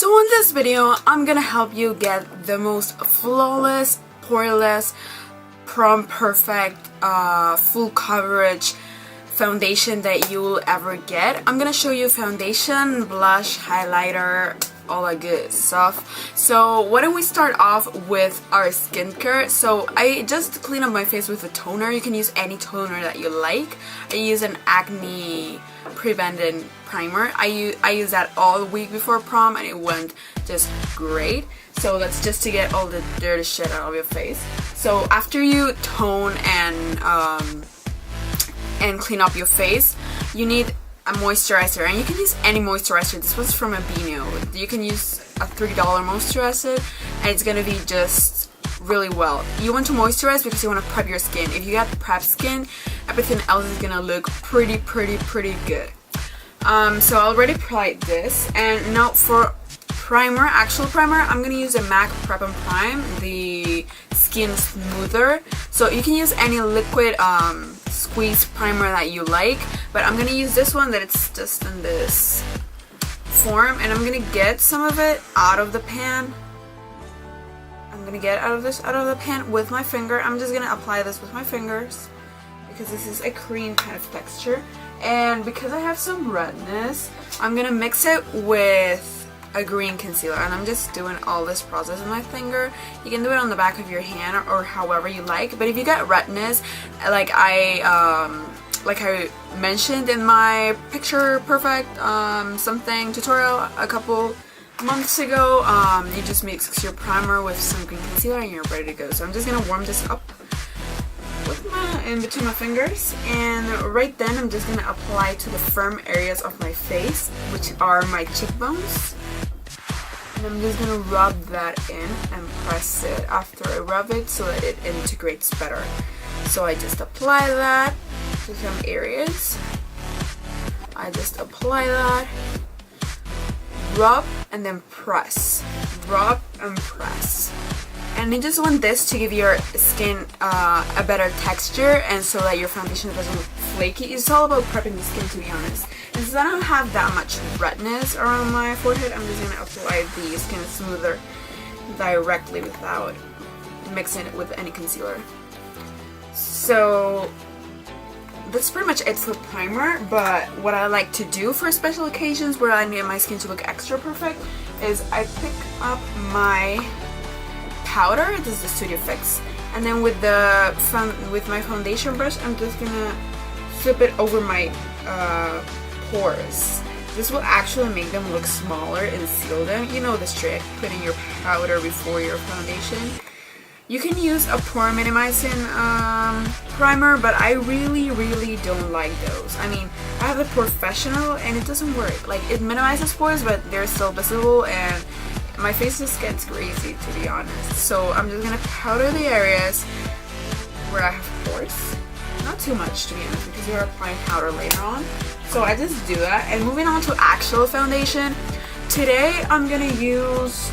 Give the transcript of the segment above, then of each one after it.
So in this video, I'm gonna help you get the most flawless, poreless, prom perfect, full coverage foundation that you'll ever get. I'm gonna show you foundation, blush, highlighter, all that good stuff. So why don't we start off with our skincare. So I just clean up my face with a toner. You can use any toner that you like. I use an acne preventing primer. I use that all week before prom and it went just great. So that's just to get all the dirty shit out of your face. So after you tone and clean up your face, you need a moisturizer, and you can use any moisturizer. This was from Aveeno. You can use a $3 moisturizer and it's gonna be just really well. You want to moisturize because you want to prep your skin. If you got prep skin, everything else is gonna look pretty good. So I already applied this, and now for primer, actual primer, I'm gonna use a MAC Prep and Prime, the Skin Smoother. So you can use any liquid squeeze primer that you like, but I'm gonna use this one that it's just in this form, and I'm gonna get some of it out of the pan. I'm gonna get out of the pan with my finger. I'm just gonna apply this with my fingers because this is a cream kind of texture, and because I have some redness, I'm gonna mix it with a green concealer, and I'm just doing all this process with my finger. You can do it on the back of your hand or however you like, but if you got redness, like I mentioned in my picture perfect something tutorial a couple months ago, you just mix your primer with some green concealer and you're ready to go. So I'm just gonna warm this up with in between my fingers, and right then I'm just gonna apply to the firm areas of my face, which are my cheekbones. And I'm just gonna rub that in and press it after I rub it so that it integrates better. So I just apply that to some areas. I just apply that, rub, and then press. Rub and press. And I just want this to give your skin a better texture, and so that your foundation doesn't look flaky. It's all about prepping the skin, to be honest. And since I don't have that much redness around my forehead, I'm just going to apply the Skin Smoother directly without mixing it with any concealer. So that's pretty much it for primer, but what I like to do for special occasions where I need my skin to look extra perfect is I pick up my powder. This is the Studio Fix, and then with my foundation brush, I'm just gonna flip it over my pores. This will actually make them look smaller and seal them. You know this trick, putting your powder before your foundation. You can use a pore minimizing primer, but I really don't like those. I mean, I have the Professional and it doesn't work. Like, it minimizes pores, but they're still visible, and my face just gets greasy, to be honest. So I'm just gonna powder the areas where I have pores. Not too much, to be honest, because you're applying powder later on. So I just do that. And moving on to actual foundation. Today I'm gonna use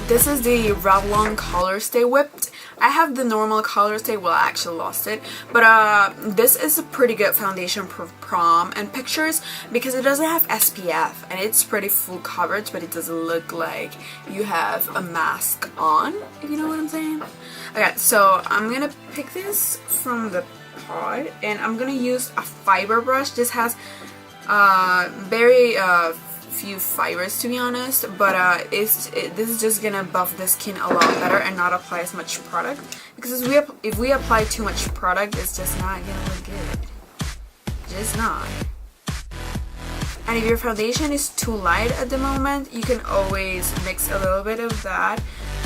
this is the Revlon Color Stay Whipped. I have the normal Color Stay, well, I actually lost it, but this is a pretty good foundation for prom and pictures because it doesn't have SPF and it's pretty full coverage, but it doesn't look like you have a mask on, if you know what I'm saying. Okay, so I'm gonna pick this from the pod and I'm gonna use a fiber brush. This has very few fibers, to be honest, but this is just gonna buff the skin a lot better and not apply as much product, because if we apply too much product, it's just not gonna look good. Just not. And if your foundation is too light at the moment, you can always mix a little bit of that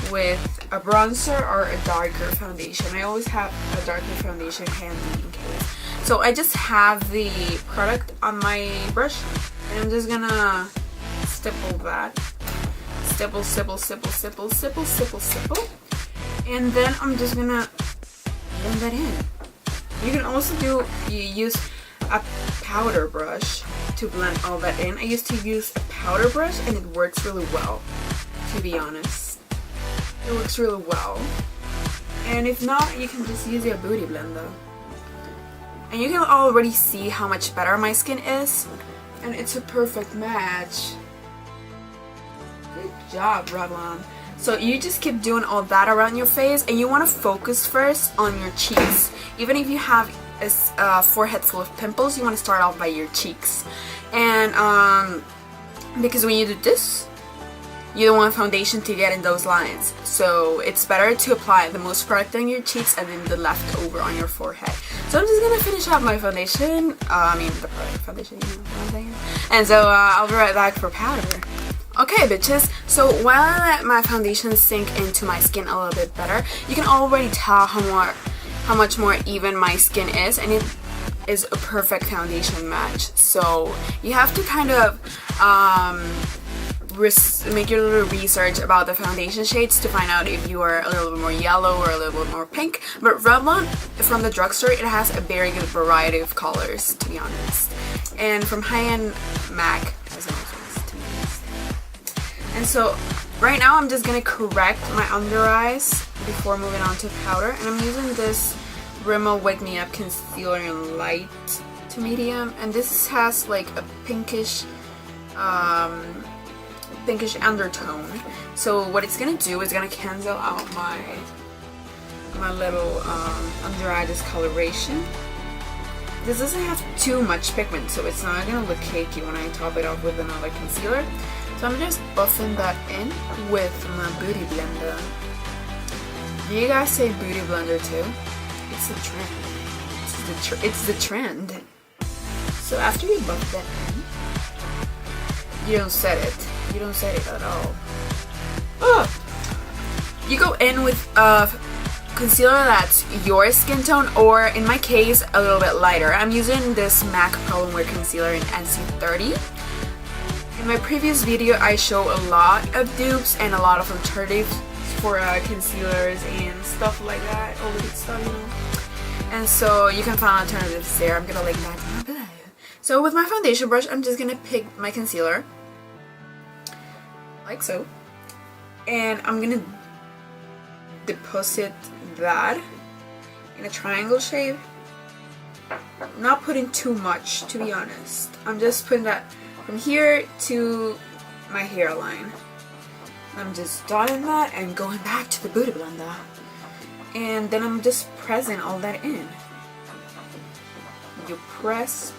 with a bronzer or a darker foundation. I always have a darker foundation handy in case. So I just have the product on my brush, and I'm just gonna stipple that. Stipple, stipple, stipple, stipple, stipple, stipple, stipple. And then I'm just gonna blend that in. You can also use a powder brush to blend all that in. I used to use a powder brush and it works really well, to be honest. It works really well. And if not, you can just use your beauty blender. And you can already see how much better my skin is, and it's a perfect match. Good job, Revlon. So you just keep doing all that around your face, and you want to focus first on your cheeks. Even if you have a forehead full of pimples, you want to start off by your cheeks. And because when you do this, you don't want foundation to get in those lines. So it's better to apply the most product on your cheeks and then the leftover on your forehead. So I'm just gonna finish up my foundation. The product foundation, you know what I'm saying? And so I'll be right back for powder. Okay, bitches, so while I let my foundation sink into my skin a little bit better, you can already tell how much more even my skin is, and it is a perfect foundation match. So you have to kind of make your little research about the foundation shades to find out if you are a little bit more yellow or a little bit more pink. But Revlon, from the drugstore, it has a very good variety of colors, to be honest. And from high-end MAC, and so right now I'm just gonna correct my under eyes before moving on to powder, and I'm using this Rimmel Wake Me Up Concealer in light to medium, and this has like a pinkish undertone. So what it's gonna do is gonna cancel out my little under eye discoloration. This doesn't have too much pigment, so it's not gonna look cakey when I top it off with another concealer. So I'm just buffing that in with my Beauty Blender. Do you guys say Beauty Blender too? It's a trend. It's the trend. So after you buff that in, you don't set it. You don't set it at all. Oh! You go in with a concealer that's your skin tone, or in my case, a little bit lighter. I'm using this MAC Prolongwear Concealer in NC30. In my previous video, I show a lot of dupes and a lot of alternatives for concealers and stuff like that, all the good stuff, you know. And so you can find alternatives there. I'm gonna link that down below. So with my foundation brush, I'm just gonna pick my concealer, like so, and I'm gonna deposit that in a triangle shape. I'm not putting too much, to be honest. I'm just putting that from here to my hairline. I'm just dotting that and going back to the Beauty Blender. And then I'm just pressing all that in. You press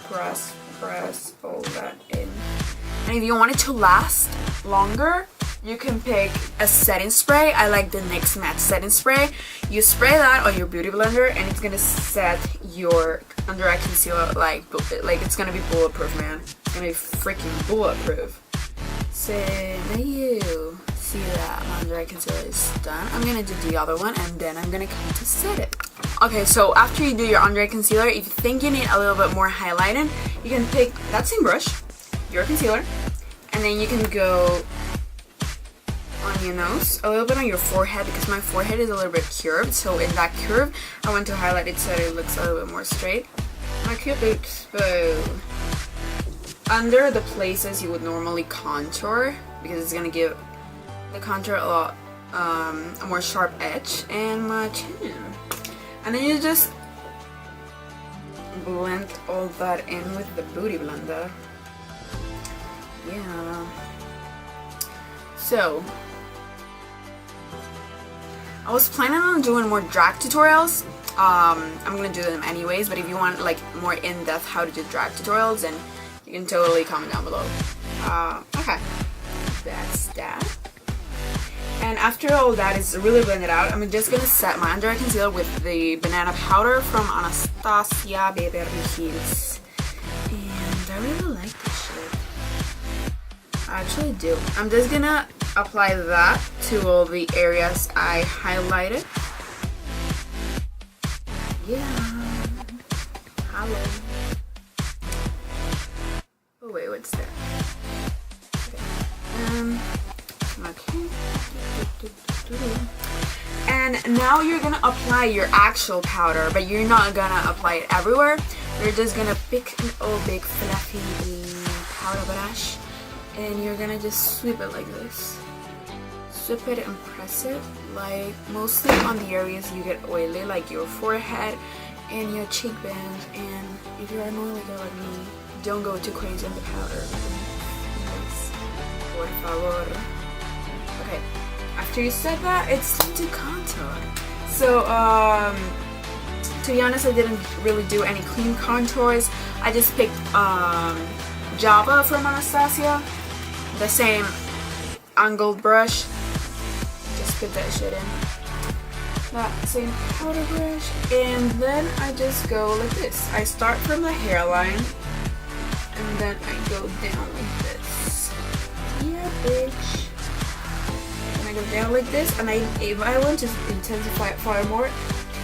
all that in. And if you want it to last longer, you can pick a setting spray. I like the NYX Matte Setting Spray. You spray that on your Beauty Blender and it's gonna set your under eye concealer like it's gonna be bulletproof, man. It's gonna be freaking bulletproof. So now you see that my under eye concealer is done. I'm gonna do the other one and then I'm gonna come to set it. Okay, so after you do your under eye concealer, if you think you need a little bit more highlighting, you can pick that same brush, your concealer, and then you can go on your nose, a little bit on your forehead, because my forehead is a little bit curved, so in that curve I want to highlight it so that it looks a little bit more straight. My cute lips, under the places you would normally contour, because it's gonna give the contour a more sharp edge, and my chin. And then you just blend all that in with the Beauty Blender. Yeah. So I was planning on doing more drag tutorials. I'm gonna do them anyways, but if you want like more in-depth how to do drag tutorials, then you can totally comment down below. Okay, that's that. And after all that is really blended out, I'm just gonna set my under eye concealer with the banana powder from Anastasia Beverly Hills. And I really like this shit. I actually do. I'm just gonna apply that to all the areas I highlighted. Yeah. Hello. Oh wait, what's that? Okay. Okay. And now you're gonna apply your actual powder, but you're not gonna apply it everywhere. You're just gonna pick an old big fluffy powder brush, and you're gonna just sweep it like this. Sweep it and press it, like mostly on the areas you get oily, like your forehead and your cheekbones. And if you're an oily girl like me, don't go too crazy on the powder. Por favor. Okay, after you said that, it's time to contour. So, to be honest, I didn't really do any clean contours. I just picked Java from Anastasia, the same angled brush. Just put that shit in. That same powder brush, and then I just go like this. I start from the hairline, and then I go down like this. Yeah, bitch. And I go down like this, and if I want to intensify it far more,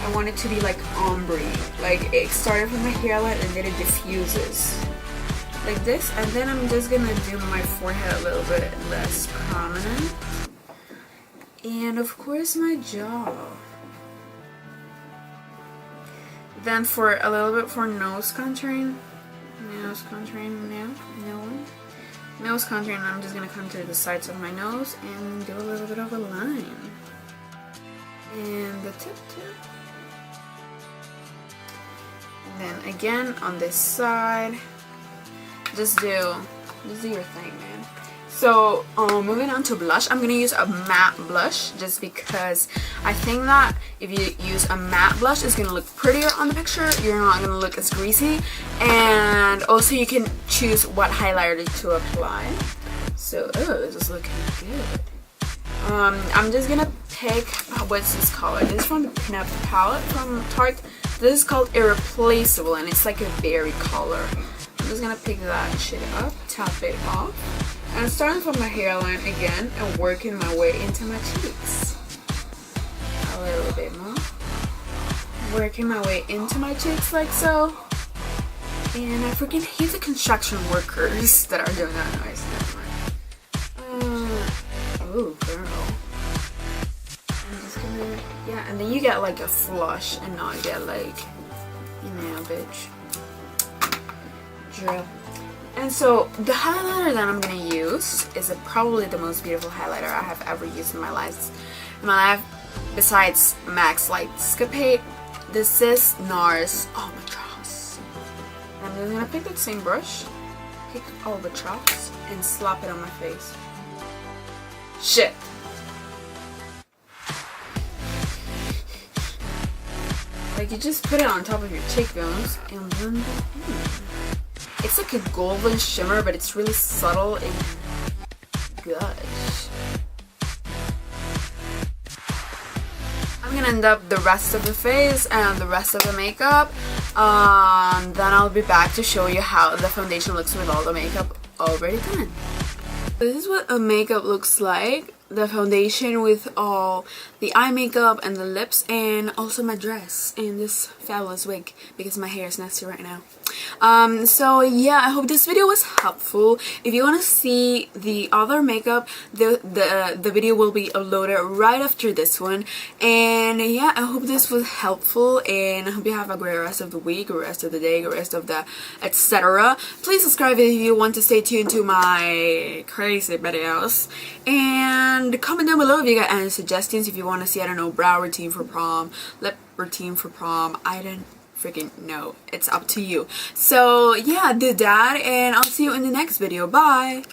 I want it to be like ombre. Like it started from the hairline and then it diffuses. Like this, and then I'm just gonna do my forehead a little bit less prominent. And of course my jaw. Then for a little bit for nose contouring. Nose contouring, nose contouring, I'm just gonna contour the sides of my nose and do a little bit of a line. And the tip. And then again on this side, just do your thing, man. So moving on to blush, I'm gonna use a matte blush just because I think that if you use a matte blush, it's gonna look prettier on the picture. You're not gonna look as greasy, and also you can choose what highlighter to apply. So this is looking good. I'm just gonna pick, what's this color? This is from the Pinup palette from Tarte. This is called Irreplaceable, and it's like a berry color. I'm just gonna pick that shit up, tap it off, and starting from my hairline again and working my way into my cheeks. A little bit more. Working my way into my cheeks like so. And I freaking hate the construction workers that are doing that noise. Oh, girl. I'm just gonna, yeah, and then you get like a flush and not get like, you know, bitch. Drill. And so the highlighter that I'm gonna use is probably the most beautiful highlighter I have ever used in my life. Besides MAC's Lightscape, this is Nars Albatross. And I'm just gonna pick that same brush, pick Albatross, and slap it on my face. Shit. Like you just put it on top of your cheekbones and then it's like a golden shimmer, but it's really subtle and gosh. I'm gonna end up the rest of the face and the rest of the makeup. Then I'll be back to show you how the foundation looks with all the makeup already done. This is what a makeup looks like. The foundation with all the eye makeup and the lips, and also my dress and this fabulous wig because my hair is nasty right now. So yeah, I hope this video was helpful. If you want to see the other makeup, the video will be uploaded right after this one. And yeah, I hope this was helpful, and I hope you have a great rest of the week, or rest of the day, or rest of the etc. Please subscribe if you want to stay tuned to my crazy videos, and comment down below if you got any suggestions. If you want to see, I don't know, brow routine for prom, lip routine for prom, I don't freaking know. It's up to you. So yeah, do that, and I'll see you in the next video. Bye!